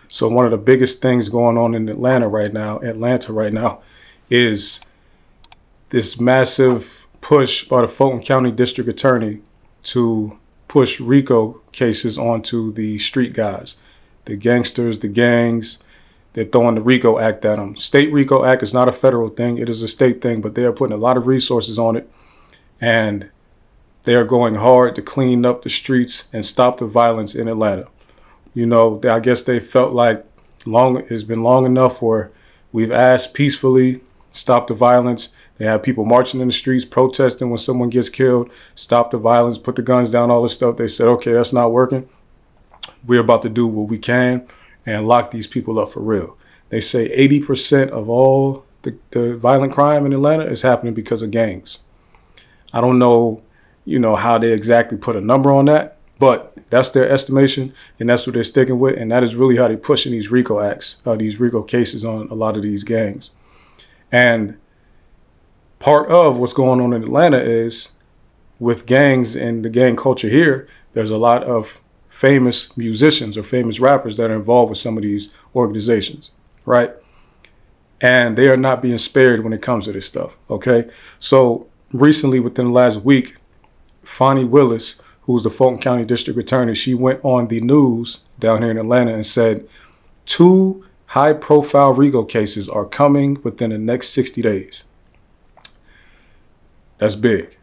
So one of the biggest things going on in Atlanta right now, is this massive push by the Fulton County District Attorney to push RICO cases onto the street guys, the gangsters, the gangs. They're throwing the RICO Act at them. State RICO Act is not a federal thing. It is a state thing, but they are putting a lot of resources on it. And they are going hard to clean up the streets and stop the violence in Atlanta. You know, I guess they felt like it's been long enough where we've asked peacefully, stop the violence. They have people marching in the streets, protesting when someone gets killed, stop the violence, put the guns down, all this stuff. They said, okay, that's not working. We're about to do what we can and lock these people up for real. They say 80% of all the violent crime in Atlanta is happening because of gangs. I don't know, how they exactly put a number on that, but that's their estimation, and that's what they're sticking with, and that is really how they're pushing these RICO acts, these RICO cases on a lot of these gangs. And part of what's going on in Atlanta is with gangs and the gang culture here, there's a lot of famous musicians or famous rappers that are involved with some of these organizations, right? And they are not being spared when it comes to this stuff, okay? So recently, within the last week, Fonnie Willis, who's the Fulton County District Attorney, she went on the news down here in Atlanta and said 2 high-profile RICO cases are coming within the next 60 days. That's big.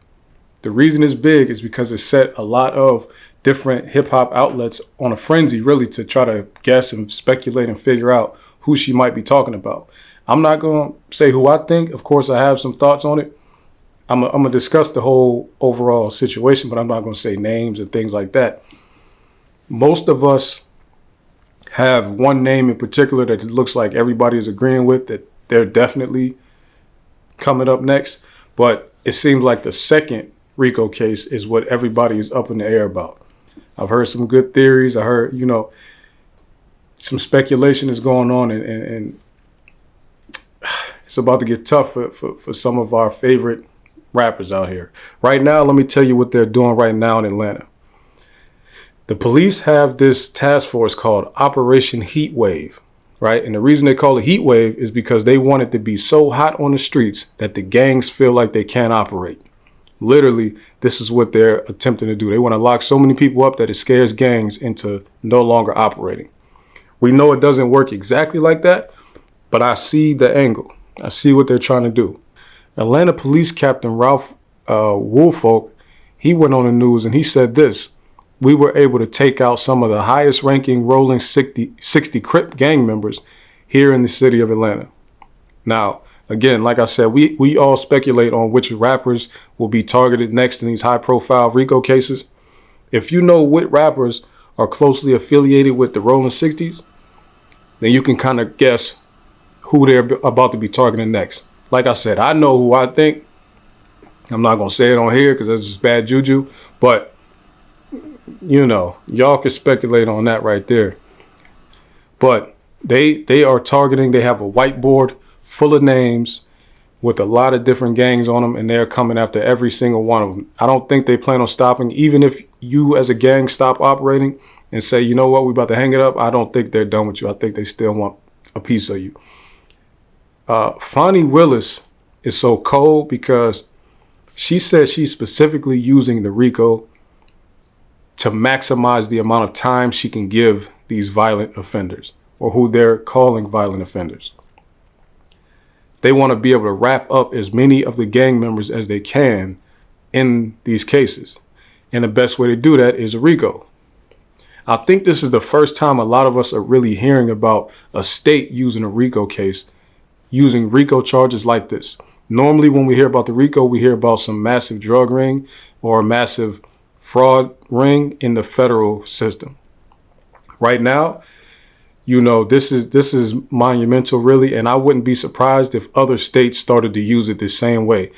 The reason it's big is because it set a lot of different hip-hop outlets on a frenzy, really, to try to guess and speculate and figure out who she might be talking about. I'm not going to say who I think. Of course, I have some thoughts on it. I'm going to discuss the whole overall situation, but I'm not going to say names and things like that. Most of us have one name in particular that it looks like everybody is agreeing with, that they're definitely coming up next. But it seems like the second RICO case is what everybody is up in the air about. I've heard some good theories. I heard, some speculation is going on, and it's about to get tough for some of our favorite rappers out here. Right now, let me tell you what they're doing right now in Atlanta. The police have this task force called Operation Heatwave, right? And the reason they call it Heatwave is because they want it to be so hot on the streets that the gangs feel like they can't operate. Literally, this is what they're attempting to do. They want to lock so many people up that it scares gangs into no longer operating. We know it doesn't work exactly like that, but I see the angle. I see what they're trying to do. Atlanta Police Captain Ralph Woolfolk, he went on the news and he said this: we were able to take out some of the highest ranking rolling 60 Crip gang members here in the city of Atlanta. Now, again, like I said, we all speculate on which rappers will be targeted next in these high profile RICO cases. If you know what rappers are closely affiliated with the rolling 60s, then you can kind of guess who they're about to be targeting next. Like I said, I know who I think. I'm not going to say it on here because that's just bad juju. But, y'all can speculate on that right there. But they are targeting. They have a whiteboard full of names with a lot of different gangs on them, and they're coming after every single one of them. I don't think they plan on stopping. Even if you as a gang stop operating and say, you know what, we're about to hang it up, I don't think they're done with you. I think they still want a piece of you. Fonnie Willis is so cold because she says she's specifically using the RICO to maximize the amount of time she can give these violent offenders, or who they're calling violent offenders. They want to be able to wrap up as many of the gang members as they can in these cases. And the best way to do that is a RICO. I think this is the first time a lot of us are really hearing about a state using a RICO case, using RICO charges like this. Normally, when we hear about the RICO, we hear about some massive drug ring or a massive fraud ring in the federal system. Right now, this is monumental, really, and I wouldn't be surprised if other states started to use it the same way.